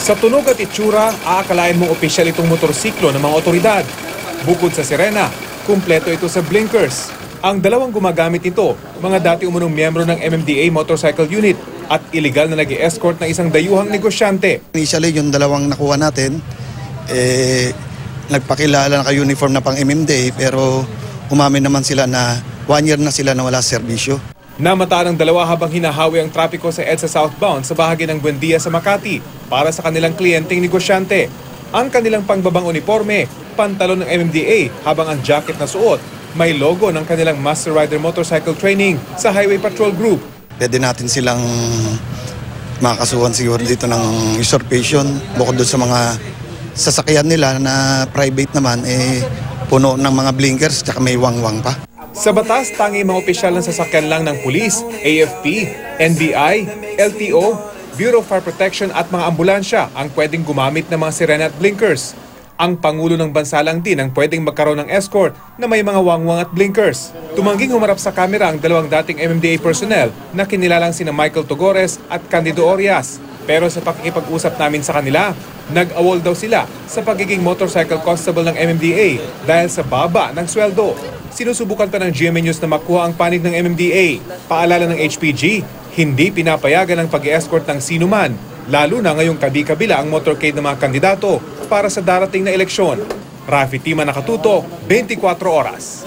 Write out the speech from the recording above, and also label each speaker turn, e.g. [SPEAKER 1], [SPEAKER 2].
[SPEAKER 1] Sa tunog at itsura, aakalain mong opisyal itong motorsiklo ng mga otoridad. Bukod sa sirena, kumpleto ito sa blinkers. Ang dalawang gumagamit nito, mga dati umunong miyembro ng MMDA Motorcycle Unit at iligal na nag-escort ng isang dayuhang negosyante.
[SPEAKER 2] Initially, yung dalawang nakuha natin, nagpakilala naka-uniform na pang MMDA pero umamin naman sila na 1 year na sila na wala serbisyo.
[SPEAKER 1] Namataan ng dalawa habang hinahawi ang trapiko sa EDSA southbound sa bahagi ng Buendia sa Makati para sa kanilang kliyenteng negosyante. Ang kanilang pangbabang uniforme, pantalon ng MMDA habang ang jacket na suot, may logo ng kanilang Master Rider Motorcycle Training sa Highway Patrol Group.
[SPEAKER 2] Pwede natin silang makakasuhan siguro dito ng usurpation bukod doon sa mga sasakyan nila na private naman, puno ng mga blinkers at may wangwang pa.
[SPEAKER 1] Sa batas, tangi mga opisyal ng sasakyan lang ng pulis, AFP, NBI, LTO, Bureau of Fire Protection at mga ambulansya ang pwedeng gumamit ng mga sirena at blinkers. Ang Pangulo ng Bansa lang din ang pwedeng magkaroon ng escort na may mga wangwang at blinkers. Tumangging humarap sa kamera ang dalawang dating MMDA personnel na kinilalang sina Michael Togores at Candido Orias. Pero sa pakikipag-usap namin sa kanila, nag-awol daw sila sa pagiging motorcycle constable ng MMDA dahil sa baba ng sweldo. Sinusubukan pa ng GMA News na makuha ang panig ng MMDA. Paalala ng HPG, hindi pinapayagan ang pag-escort ng sinuman, lalo na ngayong kabi-kabila ang motorcade ng mga kandidato para sa darating na eleksyon. Rafi Tima, nakatutok, 24 oras.